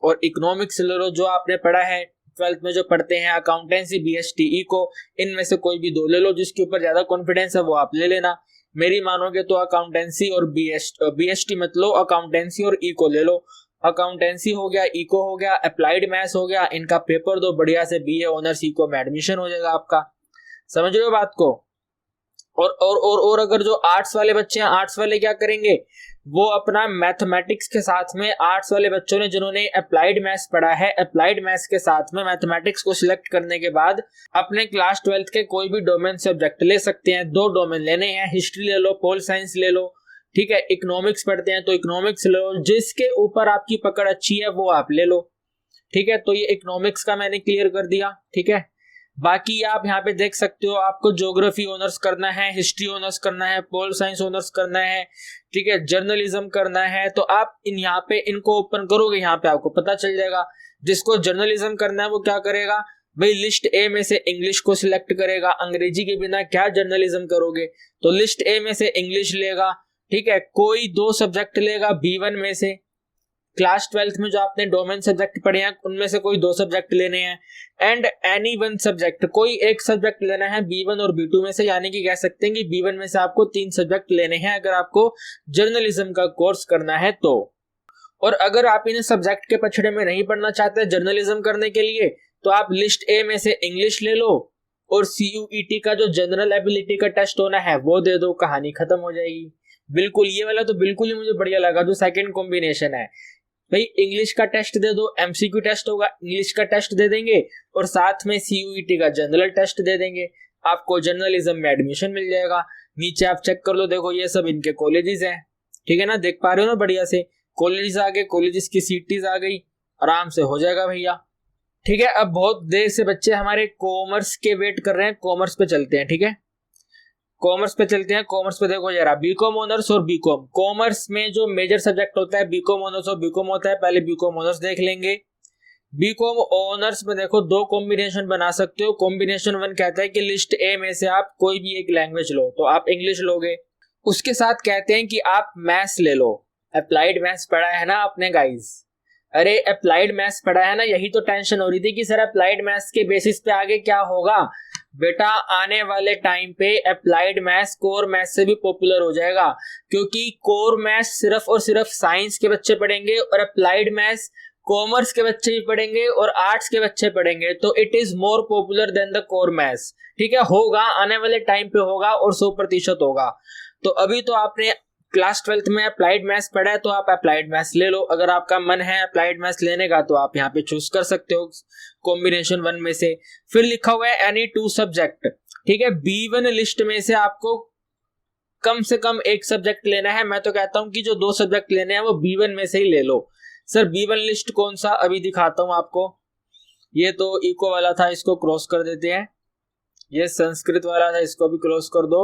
और इकोनॉमिक्स ले लो जो आपने पढ़ा है 12th में जो पढ़ते हैं, अकाउंटेंसी, बीएसटी, इको, इनमें से कोई भी 2 ले लो। जिसके ऊपर ज्यादा कॉन्फिडेंस है वो आप ले लेना। मेरी मानोगे तो अकाउंटेंसी और बीएसटी मत लो, अकाउंटेंसी और इको ले लो। अकाउंटेंसी हो गया, इको हो गया, अप्लाइड मैथ्स हो गया, इनका पेपर दो बढ़िया से, बीए ऑनर्स इको में एडमिशन हो जाएगा आपका। समझ रहे हो बात को? और अगर जो आर्ट्स वाले बच्चे हैं, आर्ट्स वाले क्या करेंगे, वो अपना मैथमेटिक्स के साथ में, आर्ट्स वाले बच्चों ने जिन्होंने अप्लाइड मैथ्स पढ़ा है, अप्लाइड मैथ्स के साथ में मैथमेटिक्स को सिलेक्ट करने के बाद अपने क्लास 12th के कोई भी डोमेन सब्जेक्ट ले सकते हैं। 2 डोमेन लेने हैं, हिस्ट्री ले लो, पोल साइंस ले लो, ठीक है। इकोनॉमिक्स पढ़ते हैं तो इकोनॉमिक्स ले लो, जिसके ऊपर आपकी पकड़ अच्छी है वो आप ले लो, ठीक है। तो ये इकोनॉमिक्स का मैंने क्लियर कर दिया, ठीक है। बाकी आप यहाँ पे देख सकते हो, आपको ज्योग्राफी ऑनर्स करना है, हिस्ट्री ऑनर्स करना है, पोल साइंस ऑनर्स करना है, ठीक है, जर्नलिज्म करना है, तो आप इन यहाँ पे इनको ओपन करोगे, यहाँ पे आपको पता चल जाएगा। जिसको जर्नलिज्म करना है वो क्या करेगा भाई, लिस्ट ए में से इंग्लिश को सिलेक्ट करेगा। अंग्रेजी के बिना क्या जर्नलिज्म करोगे, तो लिस्ट ए में से इंग्लिश लेगा, ठीक है। कोई 2 सब्जेक्ट लेगा B1 में से। क्लास 12th में जो आपने डोमेन सब्जेक्ट पढ़े हैं उनमें से कोई 2 सब्जेक्ट लेने हैं, एंड एनी वन सब्जेक्ट, कोई एक सब्जेक्ट लेना है B1 और B2 में से। यानी कि कह सकते हैं कि B1 में से आपको 3 सब्जेक्ट लेने हैं अगर आपको जर्नलिज्म का कोर्स करना है तो। और अगर आप इन सब्जेक्ट के पछड़े में नहीं पढ़ना चाहते जर्नलिज्म करने के लिए, तो आप लिस्ट ए में से इंग्लिश ले लो, और CUET का जो जनरल एबिलिटी का टेस्ट होना है वो दे दो, कहानी खत्म हो जाएगी। बिल्कुल, ये वाला तो बिल्कुल ही मुझे बढ़िया लगा जो सेकंड कॉम्बिनेशन है। भाई इंग्लिश का टेस्ट दे दो, MCQ टेस्ट होगा, इंग्लिश का टेस्ट दे देंगे, और साथ में CUET का जनरल टेस्ट दे देंगे, आपको जर्नलिज्म में एडमिशन मिल जाएगा। नीचे आप चेक कर लो, देखो ये सब इनके कॉलेजेस हैं, ठीक है ना, देख पा रहे हो ना, बढ़िया से कॉलेजेस आ गए, कॉलेजेस की सीटीज आ गई, आराम से हो जाएगा भैया, ठीक है। अब बहुत देर से बच्चे हमारे कॉमर्स के वेट कर रहे हैं, कॉमर्स पे चलते हैं, ठीक है। कॉमर्स पे चलते हैं। कॉमर्स पे देखो जरा, बीकॉम ऑनर्स और बीकॉम। कॉमर्स में जो मेजर सब्जेक्ट होता है बीकॉम ऑनर्स और बीकॉम होता है। पहले बीकॉम ऑनर्स देख लेंगे। बीकॉम ऑनर्स में देखो 2 कॉम्बिनेशन बना सकते हो। कॉम्बिनेशन 1 कहता है कि लिस्ट ए में से आप कोई भी एक लैंग्वेज लो, तो आप इंग्लिश लोगे। उसके साथ कहते हैं कि आप मैथ्स ले लो, अप्लाइड मैथ्स पढ़ा है ना आपने गाइस, अरे अप्लाइड मैथ्स पढ़ा है ना, यही तो टेंशन हो रही थी कि सर अप्लाइड मैथ्स के बेसिस पे आगे क्या होगा। बेटा आने वाले टाइम पे अप्लाइड मैथ्स कोर मैथ्स से भी पॉपुलर हो जाएगा, क्योंकि कोर मैथ्स सिर्फ और सिर्फ साइंस के बच्चे पढ़ेंगे और अप्लाइड मैथ्स कॉमर्स के बच्चे भी पढ़ेंगे और आर्ट्स के बच्चे पढ़ेंगे, तो it is more popular than the core maths. ठीक है, होगा आने वाले टाइम पे होगा और 100% होगा। तो अभी तो आपने क्लास 12th में अप्लाइड मैथ्स पढ़ा है तो आप अप्लाइड मैथ्स ले लो। अगर आपका मन है अप्लाइड मैथ्स लेने का तो आप यहाँ पे चूज कर सकते हो कॉम्बिनेशन 1 में से। फिर लिखा हुआ है एनी 2 सब्जेक्ट। ठीक है, B1 लिस्ट में से आपको कम से कम एक सब्जेक्ट लेना है। मैं तो कहता हूं कि जो 2 सब्जेक्ट लेने हैं वो B1 में से ही ले लो। सर B1 लिस्ट कौन सा, अभी दिखाता हूं आपको। ये तो इको वाला था, इसको क्रॉस कर देते हैं। ये संस्कृत वाला था, इसको भी क्रॉस कर दो।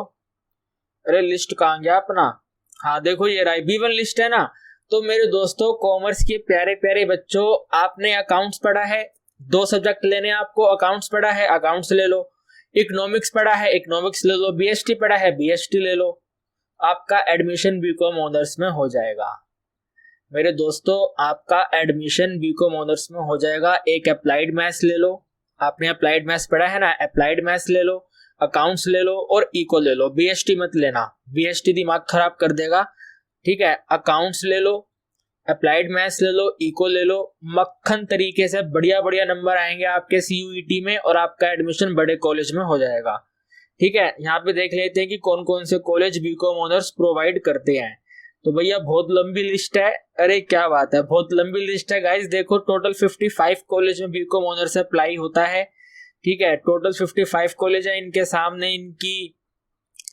अरे लिस्ट कहां गया अपना, हाँ देखो ये रहा B1 लिस्ट है ना। तो मेरे दोस्तों कॉमर्स के प्यारे प्यारे बच्चों, आपने अकाउंट्स पढ़ा है, 2 सब्जेक्ट लेने हैं आपको। अकाउंट्स पढ़ा है, अकाउंट्स ले लो। इकोनॉमिक्स पढ़ा है, इकोनॉमिक्स ले लो। BST पढ़ा है, BST ले लो। आपका एडमिशन बीकॉम ऑनर्स में हो जाएगा मेरे दोस्तों, आपका एडमिशन बीकॉम ऑनर्स में हो जाएगा। एक अप्लाइड मैथ्स ले लो, आपने अप्लाइड मैथ्स पढ़ा है ना, अप्लाइड मैथ्स ले लो, अकाउंट्स ले लो और इको ले लो। BST मत लेना, BST दिमाग खराब कर देगा। ठीक है, अकाउंट्स ले लो, अप्लाइड मैथ्स ले लो, इको ले लो। मक्खन तरीके से बढ़िया बढ़िया नंबर आएंगे आपके CUET में और आपका एडमिशन बड़े कॉलेज में हो जाएगा। ठीक है, यहाँ पे देख लेते हैं कि कौन कौन से कॉलेज बीकॉम ऑनर्स प्रोवाइड करते हैं। तो भैया बहुत लंबी लिस्ट है, अरे क्या बात है, बहुत लंबी लिस्ट है गाइस। देखो टोटल 55 कॉलेज में बीकॉम ऑनर्स अप्लाई होता है। ठीक है, टोटल 55 कॉलेज है, इनके सामने इनकी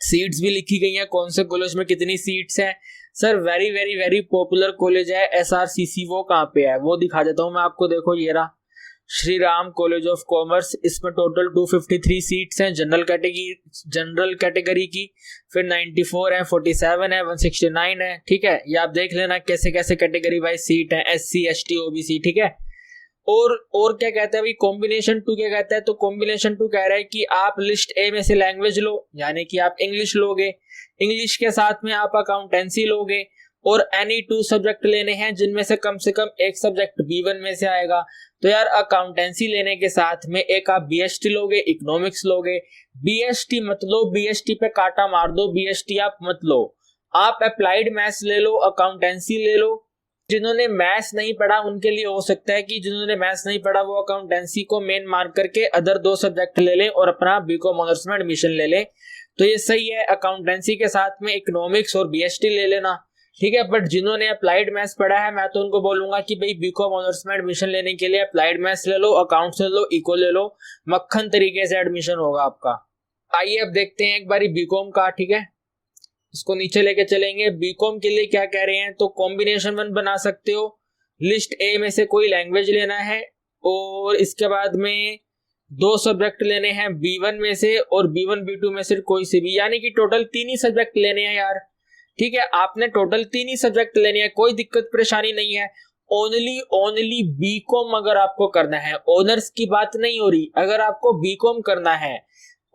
सीट्स भी लिखी गई हैं, कौन से कॉलेज में कितनी सीट्स हैं। Sir very very very popular college है SRCC, वो कहाँ पे है वो दिखा देता हूँ मैं आपको। देखो ये रहा Shri Ram college of commerce, इसमें टोटल 253 सीट्स हैं जनरल कैटेगरी की। फिर 94 है, 47 है, 169 है। ठीक है, ये आप देख लेना कैसे कैसे कैटेगरी वाइज सीट है, SC ST OBC। ठीक है, और क्या कहता है भाई कॉम्बिनेशन 2 क्या कहता है, तो कॉम्बिनेशन 2 कह रहा है कि आप लिस्ट A में से लैंग्वेज लो, यानी कि आप इंग्लिश लोगे, इंग्लिश के साथ में आप अकाउंटेंसी लोगे और एनी 2 सब्जेक्ट लेने हैं जिनमें से कम एक सब्जेक्ट B1 में से आएगा। तो यार अकाउंटेंसी लेने के साथ में एक आप BST लोगे, इकोनॉमिक्स लोगे। BST मत लो, BST पे काटा मार दो, BST आप मत लो। आप अप्लाइड मैथ्स ले लो, अकाउंटेंसी ले लो। जिन्होंने मैथ्स नहीं पढ़ा उनके लिए हो सकता है कि जिन्होंने मैथ्स नहीं पढ़ा वो अकाउंटेंसी को मेन मार्क करके अदर 2 सब्जेक्ट ले लें और अपना बीकॉम ऑनर्स में एडमिशन ले लें, तो ये सही है। अकाउंटेंसी के साथ में इकोनॉमिक्स और BST ले लेना। ठीक है, बट जिन्होंने अप्लाइड मैथ्स पढ़ा है मैं तो उनको बोलूंगा कि भाई बीकॉम ऑनर्स में एडमिशन लेने के लिए अप्लाइड मैथ्स ले लो, अकाउंट्स ले लो, इको ले लो, मक्खन तरीके से एडमिशन होगा आपका। आइए अब देखते हैं एक बारी बीकॉम का। ठीक है, इसको नीचे लेके चलेंगे। बीकॉम के लिए क्या कह रहे हैं, तो कॉम्बिनेशन 1 बना सकते हो, लिस्ट A में से कोई लैंग्वेज लेना है और इसके बाद में 2 सब्जेक्ट लेने हैं B1 में से और B1 B2 में से कोई से भी, यानी कि टोटल 3 ही सब्जेक्ट लेने हैं यार। ठीक है, आपने टोटल 3 ही सब्जेक्ट लेने हैं, कोई दिक्कत परेशानी नहीं है। ओनली बीकॉम अगर आपको करना है, ऑनर्स की बात नहीं हो रही, अगर आपको बीकॉम करना है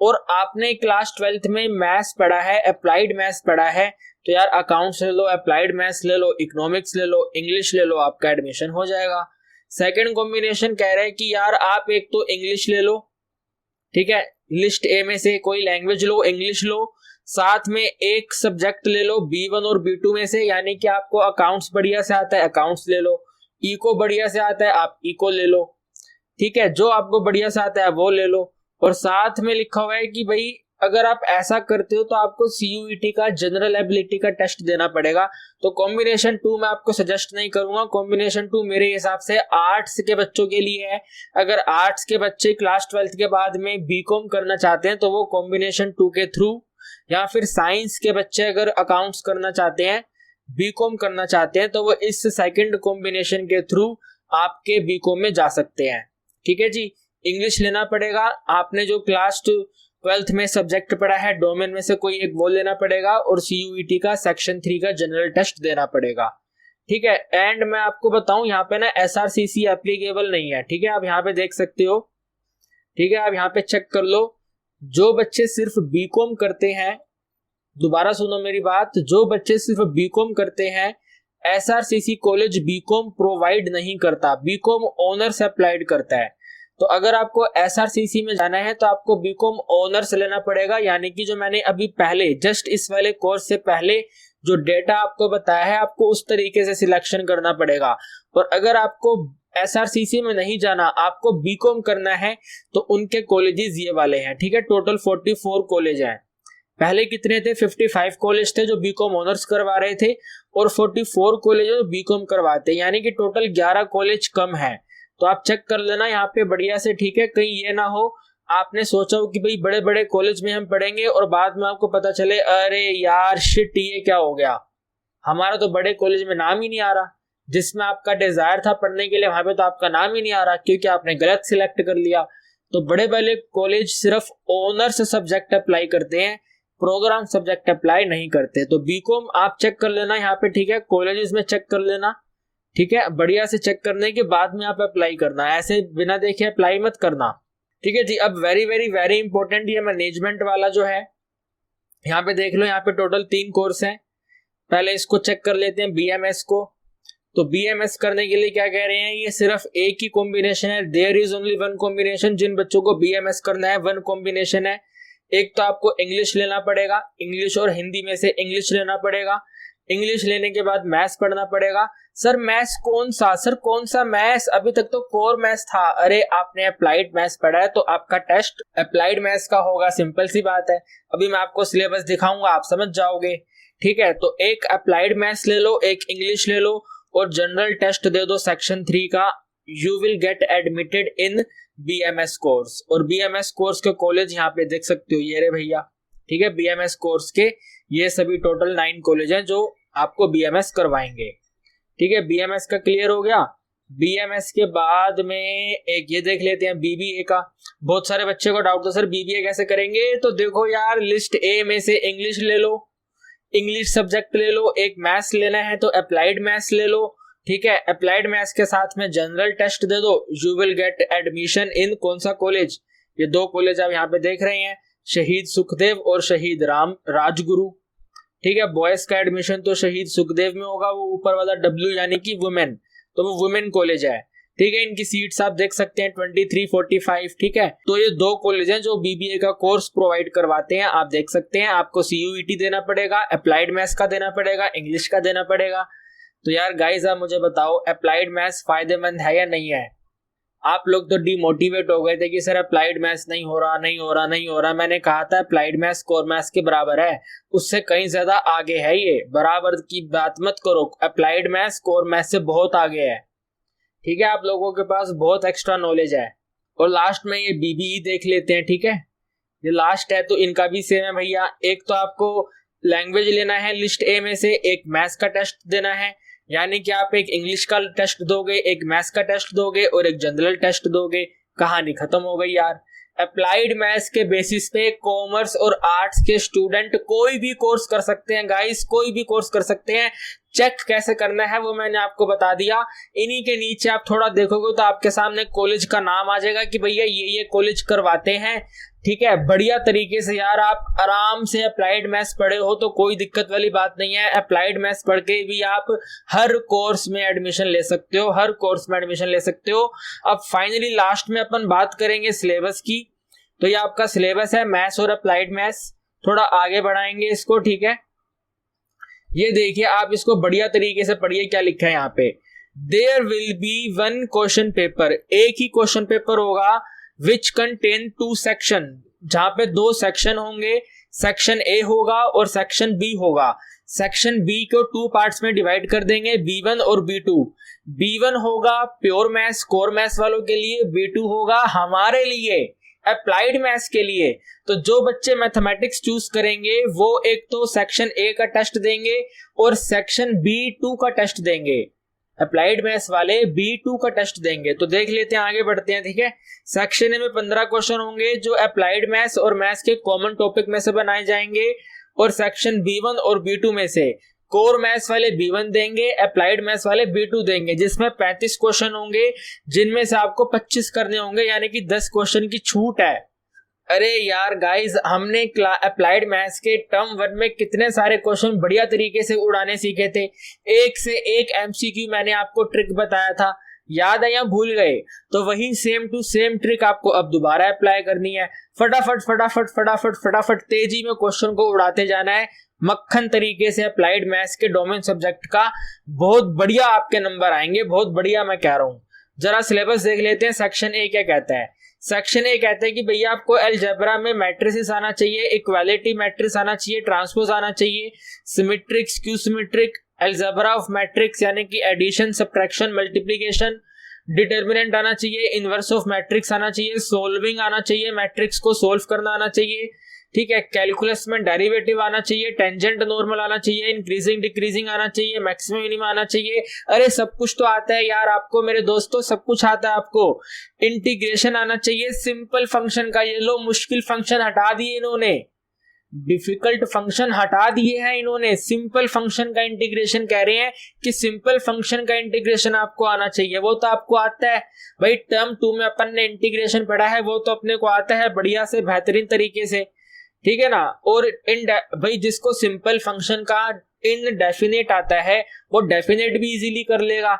और आपने क्लास 12th में मैथ्स पढ़ा है, अप्लाइड मैथ्स पढ़ा है, तो यार अकाउंट्स ले लो, अप्लाइड मैथ्स ले लो, इकोनॉमिक्स ले लो, इंग्लिश ले लो, आपका एडमिशन हो जाएगा। सेकंड कॉम्बिनेशन कह रहे हैं कि यार आप एक तो इंग्लिश ले लो। ठीक है, लिस्ट A में से कोई लैंग्वेज लो, इंग्लिश लो, साथ में एक सब्जेक्ट ले लो B1 और B2 में से, यानी कि आपको अकाउंट्स बढ़िया से आता है अकाउंट्स ले लो, इको बढ़िया से आता है आप इको ले लो। ठीक है, जो आपको बढ़िया से आता है वो ले लो। और साथ में लिखा हुआ है कि भाई अगर आप ऐसा करते हो तो आपको CUET का जनरल एबिलिटी का टेस्ट देना पड़ेगा। तो कॉम्बिनेशन 2 मैं आपको सजेस्ट नहीं करूंगा। कॉम्बिनेशन 2 मेरे हिसाब से आर्ट्स के बच्चों के लिए है। अगर आर्ट्स के बच्चे क्लास 12th के बाद में बीकॉम करना चाहते हैं तो वो कॉम्बिनेशन 2 के थ्रू, या फिर साइंस के बच्चे अगर अकाउंट्स करना चाहते हैं, बीकॉम करना चाहते हैं, तो वो इस सेकंड कॉम्बिनेशन के थ्रू आपके बीकॉम में जा सकते हैं। ठीक है जी, इंग्लिश लेना पड़ेगा, आपने जो क्लास 12th में सब्जेक्ट पढ़ा है डोमेन में से कोई एक वो लेना पड़ेगा और CUET का सेक्शन 3 का जनरल टेस्ट देना पड़ेगा। ठीक है, एंड मैं आपको बताऊं यहाँ पे ना SRCC एप्लीकेबल नहीं है। ठीक है, आप यहाँ पे देख सकते हो। ठीक है, आप यहाँ पे चेक कर लो, जो बच्चे सिर्फ बीकॉम करते हैं, दोबारा सुनो मेरी बात, जो बच्चे सिर्फ बीकॉम करते हैं एसआरसीसी कॉलेज बीकॉम प्रोवाइड नहीं करता, बीकॉम ऑनर्स अप्लाइड करता है। तो अगर आपको एसआरसीसी में जाना है तो आपको बीकॉम ऑनर्स लेना पड़ेगा, यानी कि जो मैंने अभी पहले जस्ट इस वाले कोर्स से पहले जो डेटा आपको बताया है, आपको उस तरीके से सिलेक्शन करना पड़ेगा। और अगर आपको एसआरसीसी में नहीं जाना, आपको बीकॉम करना है, तो उनके कॉलेजेस ये वाले हैं, ठीक है। टोटल 44 कॉलेज हैं। पहले कितने थे? 55 कॉलेज थे जो बीकॉम ऑनर्स करवा रहे थे, और 44 कॉलेज जो बीकॉम करवाते, यानी कि टोटल 11 कॉलेज कम है। तो आप चेक कर लेना यहाँ पे बढ़िया से, ठीक है। कहीं ये ना हो आपने सोचा हो कि भाई बड़े बड़े कॉलेज में हम पढ़ेंगे और बाद में आपको पता चले अरे यार शिट, ये क्या हो गया, हमारा तो बड़े कॉलेज में नाम ही नहीं आ रहा, जिसमें आपका डिजायर था पढ़ने के लिए वहां पे तो आपका नाम ही नहीं आ रहा, क्योंकि आपने गलत सिलेक्ट कर लिया। तो बड़े बड़े कॉलेज सिर्फ ऑनर्स सब्जेक्ट अप्लाई करते हैं, प्रोग्राम सब्जेक्ट अप्लाई नहीं करते। तो बीकॉम आप चेक कर लेना यहाँ पे, ठीक है। कॉलेजेस में चेक कर लेना, ठीक है। बढ़िया से चेक करने के बाद में आप अप्लाई करना, ऐसे बिना देखे अप्लाई मत करना, ठीक है जी। अब वेरी वेरी वेरी इंपॉर्टेंट ये मैनेजमेंट वाला जो है, यहाँ पे देख लो, यहाँ पे टोटल 3 कोर्स हैं। पहले इसको चेक कर लेते हैं बीएमएस को। तो बीएमएस करने के लिए क्या कह रहे हैं, ये सिर्फ एक ही कॉम्बिनेशन है, there is only one combination. जिन बच्चों को बीएमएस करना है वन कॉम्बिनेशन है। एक तो आपको इंग्लिश लेना पड़ेगा, इंग्लिश और हिंदी में से इंग्लिश लेना पड़ेगा। इंग्लिश लेने के बाद मैथ्स पढ़ना पड़ेगा। सर मैथ्स कौन सा? सर कौन सा मैथ्स? अभी तक तो कोर मैथ्स था। अरे आपने अप्लाइड मैथ्स पढ़ा है तो आपका टेस्ट अप्लाइड मैथ्स का होगा, सिंपल सी बात है। अभी मैं आपको सिलेबस दिखाऊंगा, आप समझ जाओगे, ठीक है। तो एक अप्लाइड मैथ्स ले लो, एक इंग्लिश ले लो और जनरल टेस्ट दे दो सेक्शन 3 का। You will get admitted in BMS course. और बीएमएस कोर्स के कॉलेज यहाँ पे देख सकते हो, ये रे भैया, ठीक है। बीएमएस कोर्स के ये सभी टोटल 9 कॉलेज हैं जो आपको बीएमएस करवाएंगे, ठीक है। बीएमएस का क्लियर हो गया। बीएमएस के बाद में एक ये देख लेते हैं बीबीए का। बहुत सारे बच्चे को डाउट था सर बीबीए कैसे करेंगे, तो देखो यार लिस्ट ए में से इंग्लिश ले लो, इंग्लिश सब्जेक्ट ले लो, एक मैथ्स लेना है तो अप्लाइड मैथ्स ले लो, ठीक है। अप्लाइड मैथ्स के साथ में जनरल टेस्ट दे दो, you will get admission in कौन सा कॉलेज, ये 2 कॉलेज आप यहाँ पे देख रहे हैं, शहीद सुखदेव और शहीद राजगुरु, ठीक है। बॉयज का एडमिशन तो शहीद सुखदेव में होगा, वो ऊपर वाला डब्ल्यू यानी कि वुमेन, तो वो वुमेन कॉलेज है, ठीक है। इनकी सीट्स आप देख सकते हैं 23, 45, ठीक है। तो ये 2 कॉलेज हैं जो बीबीए का कोर्स प्रोवाइड करवाते हैं, आप देख सकते हैं। आपको सीयूईटी देना पड़ेगा, अप्लाइड मैथ्स का देना पड़ेगा, इंग्लिश का देना पड़ेगा। तो यार गाइस आप मुझे बताओ अप्लाइड मैथ्स फायदेमंद है या नहीं है? आप लोग तो डिमोटिवेट हो गए थे कि सर अप्लाइड मैथ्स नहीं हो रहा, नहीं हो रहा, नहीं हो रहा। मैंने कहा था अप्लाइड मैथ्स कोर मैथ्स के बराबर है, उससे कहीं ज्यादा आगे है। ये बराबर की बात मत करो, अप्लाइड मैथ्स कोर मैथ्स से बहुत आगे है, ठीक है। आप लोगों के पास बहुत एक्स्ट्रा नॉलेज है। और लास्ट में ये बीबीई देख लेते हैं, ठीक है। ये लास्ट है तो इनका भी सेम है भैया। एक तो आपको लैंग्वेज लेना है लिस्ट ए में से, एक मैथ्स का टेस्ट देना है, यानी कि आप एक इंग्लिश का टेस्ट दोगे, एक मैथ्स का टेस्ट दोगे और एक जनरल टेस्ट दोगे, कहानी खत्म हो गई यार। अप्लाइड मैथ्स के बेसिस पे कॉमर्स और आर्ट्स के स्टूडेंट कोई भी कोर्स कर सकते हैं गाइस, कोई भी कोर्स कर सकते हैं। चेक कैसे करना है वो मैंने आपको बता दिया। इन्हीं के नीचे आप थोड़ा देखोगे तो आपके सामने कॉलेज का नाम आ जाएगा कि भैया ये कॉलेज करवाते हैं, ठीक है। बढ़िया तरीके से यार आप आराम से अप्लाइड मैथ्स पढ़े हो तो कोई दिक्कत वाली बात नहीं है। अप्लाइड मैथ्स पढ़ के भी आप हर कोर्स में एडमिशन ले सकते हो, हर कोर्स में एडमिशन ले सकते हो। अब फाइनली लास्ट में अपन बात करेंगे सिलेबस की। तो ये आपका सिलेबस है मैथ्स और अप्लाइड मैथ्स, थोड़ा आगे बढ़ाएंगे इसको, ठीक है। ये देखिए आप इसको बढ़िया तरीके से पढ़िए, क्या लिखा है यहाँ पे, there will be one question paper, एक ही क्वेश्चन पेपर होगा विच कंटेन 2 सेक्शन, जहां पे 2 सेक्शन होंगे, सेक्शन ए होगा और सेक्शन बी होगा। सेक्शन बी को 2 पार्ट्स में डिवाइड कर देंगे, B1 और B2। B1 होगा प्योर मैथ्स कोर मैथ्स वालों के लिए, B2 होगा हमारे लिए अप्लाइड मैथ्स के लिए। तो जो बच्चे मैथमेटिक्स चूज करेंगे वो एक तो सेक्शन ए का टेस्ट देंगे और सेक्शन B2 का टेस्ट देंगे, अप्लाइड मैथ्स वाले B2 का टेस्ट देंगे। तो देख लेते हैं, आगे बढ़ते हैं, ठीक है। सेक्शन ए में 15 क्वेश्चन होंगे जो अप्लाइड मैथ्स और मैथ्स के कॉमन टॉपिक में से बनाए जाएंगे, और सेक्शन B1 और B2 में से कोर मैथ्स वाले B1 देंगे, अप्लाइड मैथ्स वाले B2 देंगे, जिसमें 35 क्वेश्चन होंगे, जिनमें से आपको 25 करने होंगे, यानी कि 10 क्वेश्चन की छूट है। अरे यार गाइस, हमने अप्लाइड मैथ्स के टर्म 1 में कितने सारे क्वेश्चन बढ़िया तरीके से उड़ाने सीखे थे। एक से एक एमसीक्यू मैंने आपको ट्रिक बताया था, याद है या भूल गए? तो वही सेम टू सेम ट्रिक आपको अब दोबारा अप्लाई करनी है। फटाफट फटाफट फटाफट फटाफट तेजी में क्वेश्चन को उड़ाते जाना है मक्खन तरीके से। अप्लाइड मैथ्स के डोमेन सब्जेक्ट का बहुत बढ़िया आपके नंबर आएंगे, बहुत बढ़िया मैं कह रहा हूं। जरा सिलेबस देख लेते हैं। सेक्शन ए क्या कहता है? सेक्शन ए कहता है कि भैया आपको अलजेब्रा में मैट्रिसेस आना चाहिए, इक्वालिटी मैट्रिक्स आना चाहिए, ट्रांसपोज आना चाहिए, symmetric, skew symmetric, algebra of matrix यानी कि एडिशन, सब्ट्रैक्शन, मल्टीप्लिकेशन, डिटर्मिनेंट आना चाहिए, इनवर्स ऑफ मैट्रिक्स आना चाहिए, सोल्विंग आना चाहिए, मैट्रिक्स को सोल्व करना आना चाहिए, ठीक है, कैलकुलस में डेरिवेटिव आना चाहिए, टेंजेंट नॉर्मल आना चाहिए, इंक्रीजिंग डिक्रीजिंग आना चाहिए, मैक्सिमम मिनिमम आना चाहिए। अरे सब कुछ तो आता है यार आपको मेरे दोस्तों, सब कुछ आता है आपको। इंटीग्रेशन आना चाहिए सिंपल फंक्शन का। ये लो मुश्किल फंक्शन हटा दिए इन्होंने, डिफिकल्ट फंक्शन हटा दिए हैं इन्होंने, सिंपल फंक्शन का इंटीग्रेशन कह रहे हैं कि सिंपल फंक्शन का इंटीग्रेशन आपको आना चाहिए। वो तो आपको आता है भाई, टर्म 2 में अपन ने इंटीग्रेशन पढ़ा है, वो तो अपने को आता है बढ़िया से बेहतरीन तरीके से, ठीक है ना। और भाई जिसको सिंपल फंक्शन का इनडेफिनेट आता है वो डेफिनेट भी इजीली कर लेगा,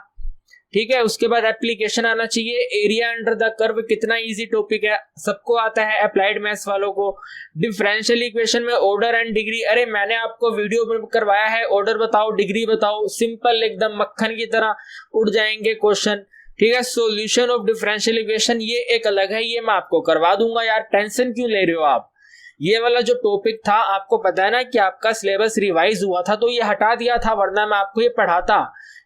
ठीक है। उसके बाद एप्लीकेशन आना चाहिए, एरिया अंडर द कर्व कितना इजी टॉपिक है, सबको आता है अप्लाइड मैथ्स वालों को। डिफरेंशियल इक्वेशन में ऑर्डर एंड डिग्री, अरे मैंने आपको वीडियो में करवाया है, ऑर्डर बताओ डिग्री बताओ, सिंपल एकदम मक्खन की तरह उड़ जाएंगे क्वेश्चन, ठीक है। सॉल्यूशन ऑफ डिफरेंशियल इक्वेशन ये एक अलग है, ये मैं आपको करवा दूंगा यार, टेंशन क्यों ले रहे हो आप। ये वाला जो टॉपिक था आपको पता है ना कि आपका सिलेबस रिवाइज हुआ था तो ये हटा दिया था, वरना मैं आपको ये पढ़ाता।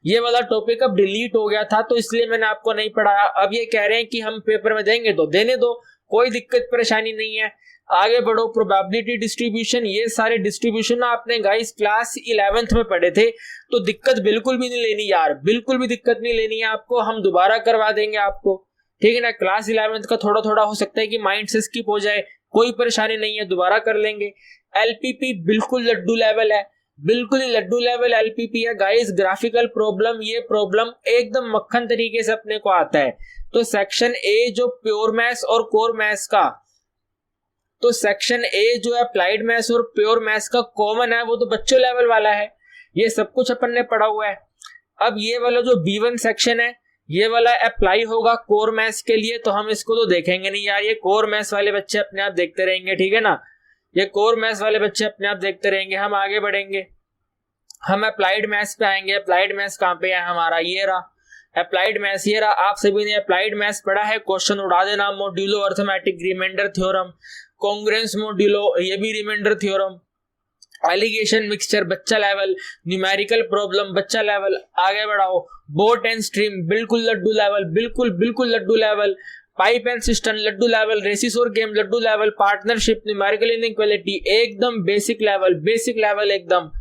ये वाला टॉपिक अब डिलीट हो गया था तो इसलिए मैंने आपको नहीं पढ़ाया। अब ये कह रहे हैं कि हम पेपर में देंगे तो देने दो, कोई दिक्कत परेशानी नहीं है। आगे बढ़ो, प्रोबेबिलिटी डिस्ट्रीब्यूशन, ये सारे डिस्ट्रीब्यूशन आपने गाइस क्लास 11th में पढ़े थे, तो दिक्कत बिल्कुल भी नहीं लेनी यार, बिल्कुल भी दिक्कत नहीं लेनी है आपको, हम दोबारा करवा देंगे आपको, ठीक है ना। क्लास 11th का थोड़ा थोड़ा हो सकता है कि माइंड से स्किप हो जाए, कोई परेशानी नहीं है, दोबारा कर लेंगे। एलपीपी बिल्कुल लड्डू लेवल है, बिल्कुल ही लड्डू लेवल एलपीपी है गाइस। ग्राफिकल प्रॉब्लम, ये प्रॉब्लम एकदम मक्खन तरीके से अपने को आता है। तो सेक्शन ए जो प्योर मैथ्स और कोर मैथ्स का, तो सेक्शन ए जो है अप्लाइड मैथ्स और प्योर मैथ्स का कॉमन है, वो तो बच्चों लेवल वाला है, ये सब कुछ अपन ने पढ़ा हुआ है। अब ये वाला जो B1 सेक्शन है ये वाला अप्लाई होगा कोर मैथ्स के लिए, तो हम इसको तो देखेंगे नहीं यार, ये कोर मैथ्स वाले बच्चे अपने आप देखते रहेंगे, ठीक है ना। ये कोर मैथ्स वाले बच्चे अपने आप देखते रहेंगे, हम आगे बढ़ेंगे, हम अप्लाइड मैथ्स पे आएंगे। अप्लाइड मैथ्स कहाँ पे है हमारा, ये रहा अप्लाइड मैथ्स, ये रहा। आप सभी ने अप्लाइड मैथ्स पढ़ा है, क्वेश्चन उड़ा देना। Modulo arithmetic, remainder theorem, congruence modulo, ये भी रिमाइंडर थ्योरम, एलिगेशन मिक्सचर बच्चा लेवल, न्यूमेरिकल प्रॉब्लम बच्चा लेवल। आगे बढ़ाओ, बोट एंड स्ट्रीम बिल्कुल लड्डू लेवल, बिल्कुल बिल्कुल लड्डू लेवल। पाइप एंड सिस्टम लड्डू लेवल, रेसिस और गेम लड्डू लेवल, पार्टनरशिप, न्यूमेरिकल इनइक्वालिटी एकदम बेसिक लेवल, बेसिक लेवल एकदम,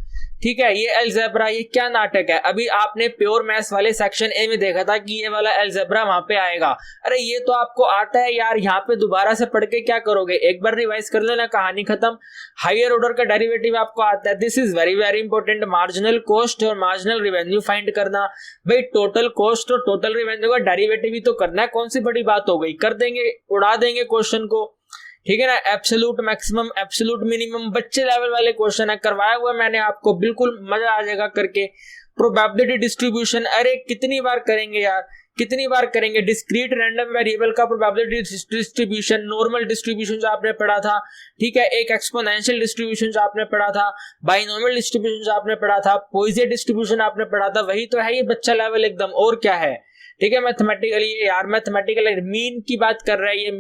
ठीक है। ये अलजेब्रा, ये क्या नाटक है। अभी आपने प्योर मैथ्स वाले सेक्शन ए में देखा था कि ये वाला अलजेब्रा वहां पे आएगा, अरे ये तो आपको आता है यार, यहाँ पे दोबारा से पढ़ के क्या करोगे, एक बार रिवाइज कर लेना, कहानी खत्म। हायर ऑर्डर का डेरिवेटिव आपको आता है, this is very very important. Marginal cost और मार्जिनल रेवेन्यू फाइंड करना, भाई टोटल कॉस्ट और टोटल रेवेन्यू का डेरिवेटिव ही तो करना है, कौन सी बड़ी बात हो गई, कर देंगे, उड़ा देंगे क्वेश्चन को, ठीक है ना। एब्सोल्यूट मैक्सिमम, एब्सोल्यूट मिनिमम बच्चे लेवल वाले क्वेश्चन है, करवाया हुआ मैंने आपको, बिल्कुल मजा आ जाएगा करके। प्रोबेबिलिटी डिस्ट्रीब्यूशन, अरे कितनी बार करेंगे यार, कितनी बार करेंगे। डिस्क्रीट रैंडम वेरिएबल का प्रोबेबिलिटी डिस्ट्रीब्यूशन, नॉर्मल डिस्ट्रीब्यूशन जो आपने पढ़ा था, ठीक है, एक एक्सपोनेंशियल डिस्ट्रीब्यूशन जो आपने पढ़ा था, बाइनोमियल डिस्ट्रीब्यूशन जो आपने पढ़ा था, पॉइसन डिस्ट्रीब्यूशन आपने पढ़ा था, वही तो है ये बच्चा लेवल एकदम, और क्या है, ठीक है। मैथमेटिकली यार, मैथमेटिकल मीन की बात कर रहा है ये,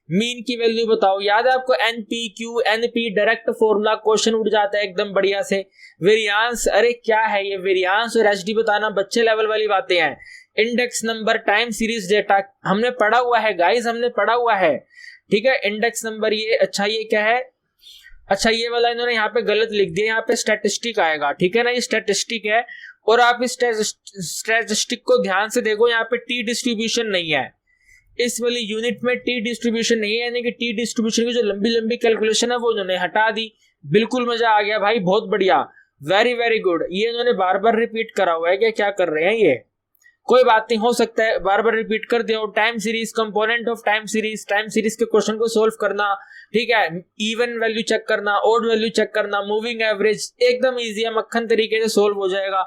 मीन की वैल्यू बताओ, याद है आपको, NP Q NP direct formula, question उठ जाता है एकदम बढ़िया से। वेरियांस, अरे क्या है ये, वेरियांस और एचडी बताना बच्चे लेवल वाली बातें हैं। Index number, time series data हमने पढ़ा हुआ है गाइस, हमने पढ़ा हुआ है, ठीक है। इंडेक्स नंबर, ये अच्छा, ये क्या है, अच्छा ये वाला इन्होंने यहाँ पे गलत लिख दिया, यहाँ पे स्टैटिस्टिक आएगा, ठीक है ना, ये स्टैटिस्टिक है। और आप इस स्टैटिस्टिक को ध्यान से देखो, यहाँ पे टी डिस्ट्रीब्यूशन नहीं है, इस वाली यूनिट में टी डिस्ट्रीब्यूशन नहीं है, यानी कि टी डिस्ट्रीब्यूशन की जो लंबी लंबी कैलकुलेशन है वो उन्होंने हटा दी। बिल्कुल मजा आ गया भाई, बहुत बढ़िया, वेरी वेरी गुड। ये इन्होंने बार बार रिपीट करा हुआ है, क्या क्या कर रहे हैं ये, कोई बात नहीं, हो सकता है बार बार रिपीट कर दिया हो। Time series, component of time series के क्वेश्चन को सोल्व करना, ठीक है, इवन वैल्यू चेक करना, ओड वैल्यू चेक करना, मूविंग एवरेज, एकदम इजी है, मक्खन तरीके से सोल्व हो जाएगा।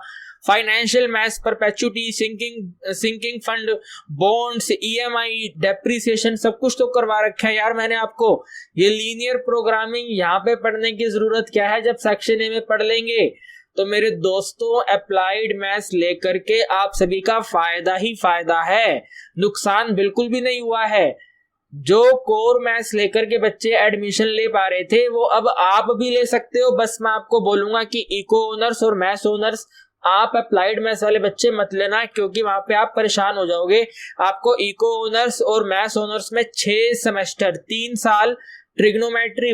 Financial maths, perpetuity, sinking fund, bonds, EMI, depreciation, सब कुछ तो करवा रखा है यार मैंने आपको। ये लीनियर प्रोग्रामिंग यहाँ पे पढ़ने की जरूरत क्या है, जब सेक्शन ए में पढ़ लेंगे। तो मेरे दोस्तों, अप्लाइड मैथ्स लेकर के आप सभी का फायदा ही फायदा है, नुकसान बिल्कुल भी नहीं हुआ है। जो कोर मैथ्स लेकर के बच्चे एडमिशन ले पा रहे थे वो अब आप भी ले सकते हो। बस मैं आपको बोलूंगा कि इको ऑनर्स और मैथ्स ऑनर्स आप अप्लाइड मैथ्स वाले बच्चे मत लेना, क्योंकि वहां पे आप परेशान हो जाओगे। आपको इको ऑनर्स और मैथ्स ऑनर्स में 6 सेमेस्टर 3 साल ट्रिग्नोमेट्री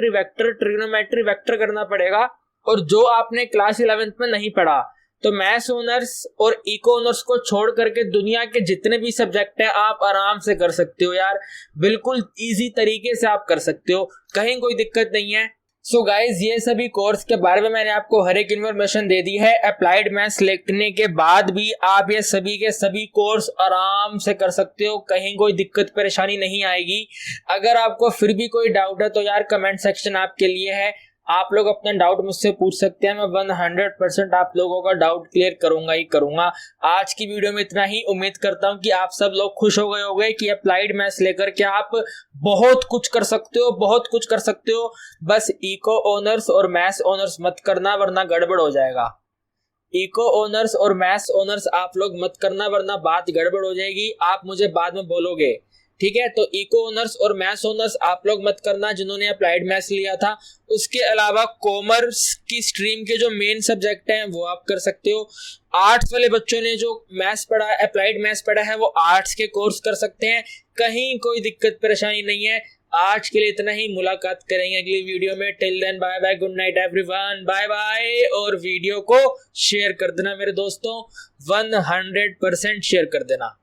वेक्टर करना पड़ेगा, और जो आपने क्लास 11th में नहीं पढ़ा। तो मैथ्स ऑनर्स और इको ऑनर्स को छोड़ करके दुनिया के जितने भी सब्जेक्ट है आप आराम से कर सकते हो यार, बिल्कुल इजी तरीके से आप कर सकते हो, कहीं कोई दिक्कत नहीं है। सो गाइज, ये सभी कोर्स के बारे में मैंने आपको हर एक इन्फॉर्मेशन दे दी है। अप्लाइड मैथ्स लिखने के बाद भी आप ये सभी के सभी कोर्स आराम से कर सकते हो, कहीं कोई दिक्कत परेशानी नहीं आएगी। अगर आपको फिर भी कोई डाउट है तो यार कमेंट सेक्शन आपके लिए है, आप लोग अपना डाउट मुझसे पूछ सकते हैं। मैं 100% आप लोगों का डाउट क्लियर करूंगा ही करूंगा। आज की वीडियो में इतना ही। उम्मीद करता हूं कि आप सब लोग खुश हो गए होंगे कि अप्लाइड मैथ्स लेकर के आप बहुत कुछ कर सकते हो, बहुत कुछ कर सकते हो। बस इको ऑनर्स और मैथ्स ऑनर्स मत करना, वरना गड़बड़ हो जाएगा। इको ऑनर्स और मैथ्स ऑनर्स आप लोग मत करना, वरना बात गड़बड़ हो जाएगी, आप मुझे बाद में बोलोगे, ठीक है। तो इको ऑनर्स और मैथ्स ऑनर्स आप लोग मत करना जिन्होंने अप्लाइड मैथ्स लिया था। उसके अलावा कॉमर्स की स्ट्रीम के जो मेन सब्जेक्ट हैं वो आप कर सकते हो। आर्ट्स वाले बच्चों ने जो मैथ्स पढ़ा है, अप्लाइड मैथ्स पढ़ा है, वो आर्ट्स के कोर्स कर सकते हैं, कहीं कोई दिक्कत परेशानी नहीं है। आज के लिए इतना ही, मुलाकात करेंगे अगली वीडियो में। Till then bye bye, good night everyone, bye bye. और वीडियो को शेयर कर देना मेरे दोस्तों, 100% शेयर कर देना।